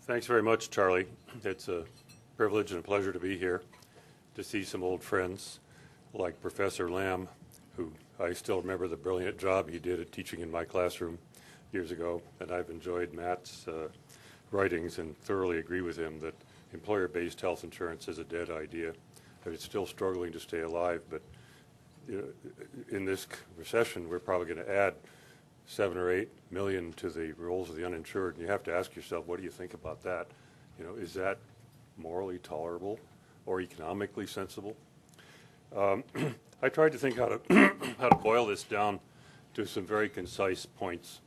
Thanks very much, Charlie. It's a privilege and a pleasure to be here to see some old friends like Professor Lamb, who I still remember the brilliant job he did at teaching in my classroom years ago, and I've enjoyed Matt's writings and thoroughly agree with him that employer-based health insurance is a dead idea. It's still struggling to stay alive, but in this recession, we're probably going to add 7 or 8 million to the rolls of the uninsured, and you have to ask yourself, what do you think about that? Is that morally tolerable or economically sensible? I tried to think how to boil this down to some very concise points,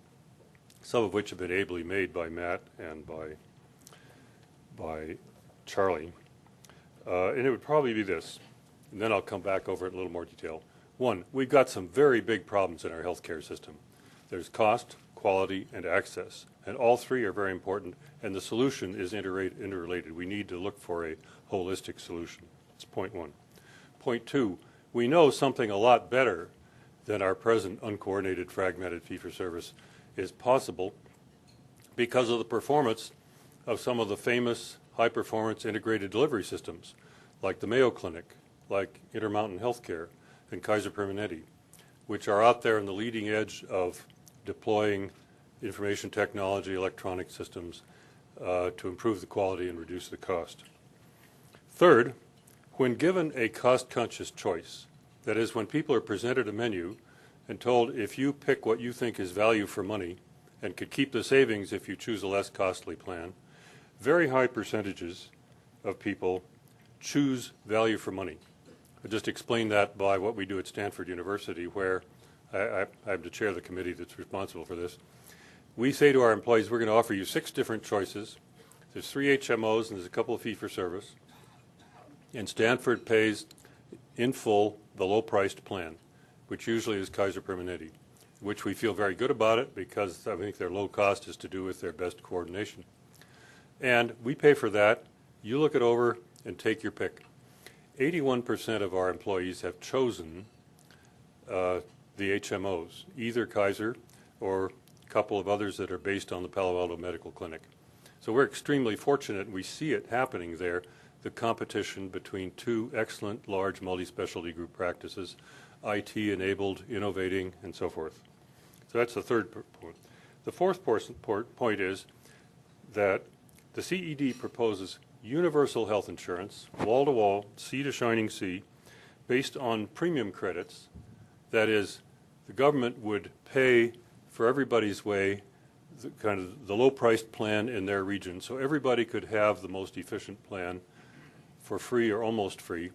some of which have been ably made by Matt and by Charlie. And it would probably be this, and then I'll come back over it in a little more detail. One, we've got some very big problems in our healthcare system. There's cost, quality, and access, and all three are very important, and the solution is interrelated. We need to look for a holistic solution. That's point one. Point two, we know something a lot better than our present uncoordinated, fragmented fee-for-service is possible because of the performance of some of the famous high-performance integrated delivery systems, like the Mayo Clinic, like Intermountain Healthcare, and Kaiser Permanente, which are out there on the leading edge of deploying information technology, electronic systems to improve the quality and reduce the cost. Third, when given a cost-conscious choice, that is, when people are presented a menu and told if you pick what you think is value for money and could keep the savings if you choose a less costly plan, very high percentages of people choose value for money. I just explained that by what we do at Stanford University, where I'm the chair of the committee that's responsible for this. We say to our employees, we're going to offer you 6 different choices. There's 3 HMOs and there's a couple of fee-for-service. And Stanford pays in full the low-priced plan, which usually is Kaiser Permanente, which we feel very good about it because I think their low cost is to do with their best coordination. And we pay for that. You look it over and take your pick. 81% of our employees have chosen the HMOs, either Kaiser or a couple of others that are based on the Palo Alto Medical Clinic. So we're extremely fortunate, and we see it happening there, the competition between 2 excellent large multi-specialty group practices, IT-enabled, innovating, and so forth. So that's the third point. The fourth point is that the CED proposes universal health insurance, wall-to-wall, sea to shining sea, based on premium credits. That is, the government would pay for everybody's way the low-priced plan in their region, so everybody could have the most efficient plan for free or almost free.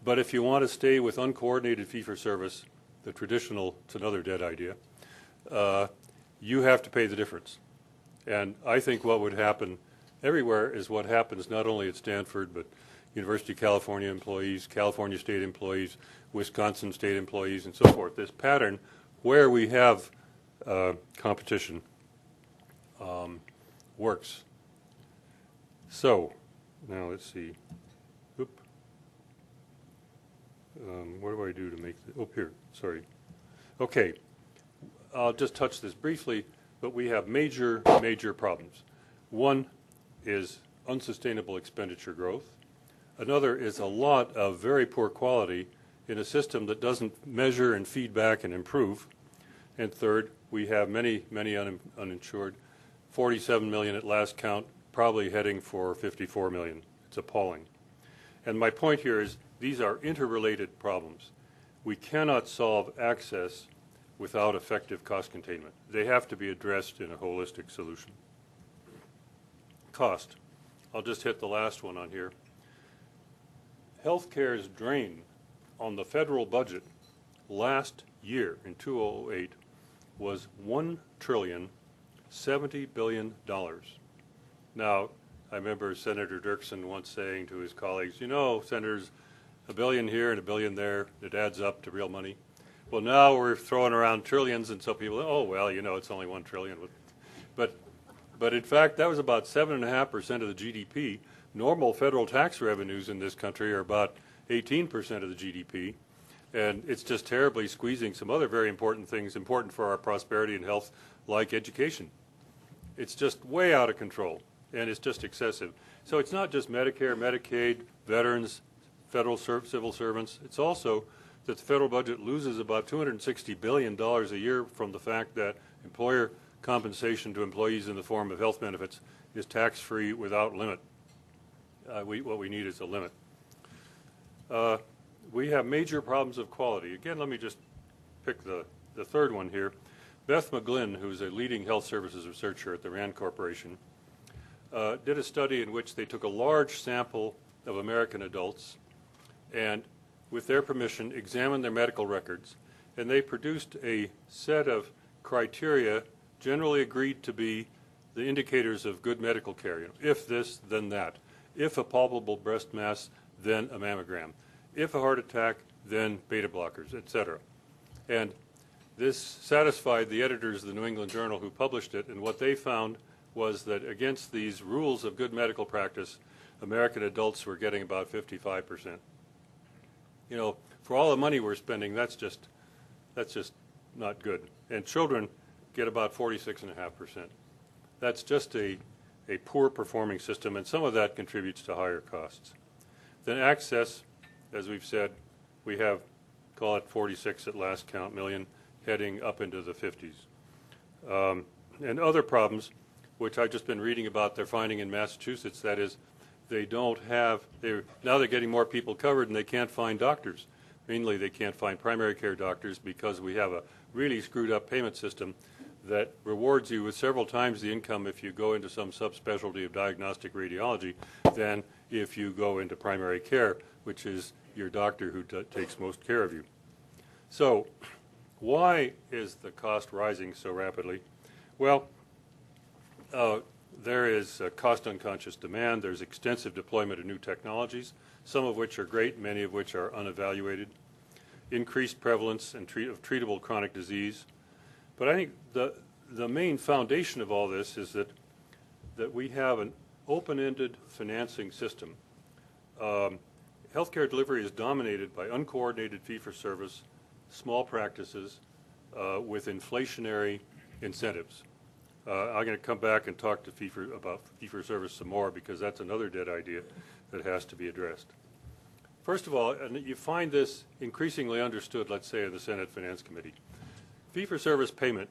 But if you want to stay with uncoordinated fee-for-service, the traditional, it's another dead idea, you have to pay the difference. And I think what would happen everywhere is what happens not only at Stanford, but University of California employees, California state employees, Wisconsin state employees, and so forth. This pattern where we have competition works. So now let's see. Oop. What do I do to make the, oh, here, sorry. Okay, I'll just touch this briefly, but we have major problems. One is unsustainable expenditure growth. Another is a lot of very poor quality in a system that doesn't measure and feedback and improve. And third, we have many uninsured, 47 million at last count, probably heading for 54 million. It's appalling. And my point here is these are interrelated problems. We cannot solve access without effective cost containment. They have to be addressed in a holistic solution. Cost. I'll just hit the last one on here. Healthcare's drain on the federal budget last year in 2008 was $1,070 billion. Now, I remember Senator Dirksen once saying to his colleagues, you know, Senators, $1 billion here and $1 billion there, it adds up to real money. Well, now we're throwing around trillions, and so people, oh, well, you know, it's only $1 trillion. But in fact, that was about 7.5% of the GDP. Normal federal tax revenues in this country are about 18% of the GDP. And it's just terribly squeezing some other very important things important for our prosperity and health, like education. It's just way out of control. and it's just excessive. So it's not just Medicare, Medicaid, veterans, federal civil servants. It's also that the federal budget loses about $260 billion a year from the fact that employer compensation to employees in the form of health benefits is tax-free without limit. What we need is a limit. We have major problems of quality. Again, let me just pick the third one here. Beth McGlynn, who's a leading health services researcher at the RAND Corporation, did a study in which they took a large sample of American adults and, with their permission, examined their medical records, and they produced a set of criteria generally agreed to be the indicators of good medical care. You know, if this, then that. If a palpable breast mass, then a mammogram. If a heart attack, then beta blockers, etc. And this satisfied the editors of the New England Journal who published it, and what they found was that against these rules of good medical practice, American adults were getting about 55%. You know, for all the money we're spending, that's just not good. And children get about 46.5%. That's just a poor performing system, and some of that contributes to higher costs. Then access, as we've said, we have, call it 46 at last count million, heading up into the 50s. And other problems, which I've just been reading about, they're finding in Massachusetts, that is, they don't have, now they're getting more people covered and they can't find doctors. Mainly they can't find primary care doctors because we have a really screwed up payment system that rewards you with several times the income if you go into some subspecialty of diagnostic radiology than if you go into primary care, which is your doctor who takes most care of you. So why is the cost rising so rapidly? Well, there is cost-unconscious demand. There's extensive deployment of new technologies, some of which are great, many of which are unevaluated. Increased prevalence of treatable chronic disease. But I think the main foundation of all this is that we have an open-ended financing system. Healthcare delivery is dominated by uncoordinated fee-for-service, small practices with inflationary incentives. I'm going to come back and talk to about fee-for-service some more because that's another dead idea that has to be addressed. First of all, and you find this increasingly understood, let's say, in the Senate Finance Committee, fee-for-service payment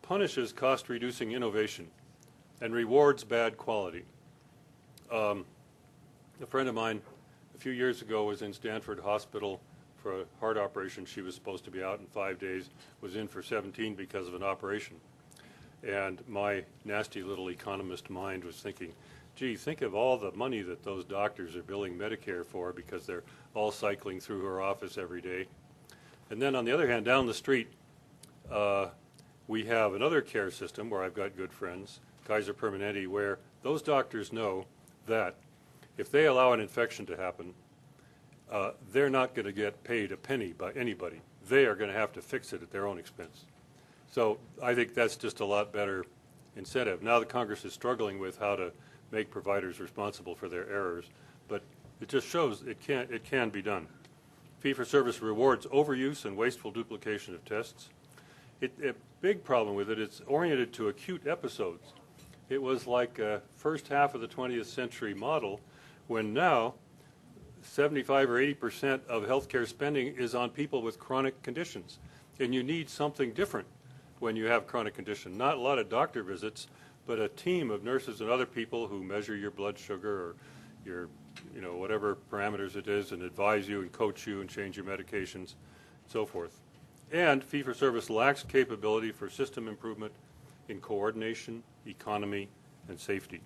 punishes cost-reducing innovation and rewards bad quality. A friend of mine a few years ago was in Stanford Hospital for a heart operation. She was supposed to be out in 5 days, was in for 17 because of an operation. And my nasty little economist mind was thinking, gee, think of all the money that those doctors are billing Medicare for because they're all cycling through her office every day. And then on the other hand, down the street, we have another care system where I've got good friends, Kaiser Permanente, where those doctors know that if they allow an infection to happen, they're not going to get paid a penny by anybody. They are going to have to fix it at their own expense. So I think that's just a lot better incentive. Now the Congress is struggling with how to make providers responsible for their errors, but it just shows it can be done. Fee-for-service rewards overuse and wasteful duplication of tests. A big problem with it, it's oriented to acute episodes. It was like a first half of the 20th century model when now 75 or 80% of healthcare spending is on people with chronic conditions. And you need something different when you have chronic condition. Not a lot of doctor visits, but a team of nurses and other people who measure your blood sugar or your, whatever parameters it is and advise you and coach you and change your medications, and so forth. And fee-for-service lacks capability for system improvement in coordination, economy, and safety.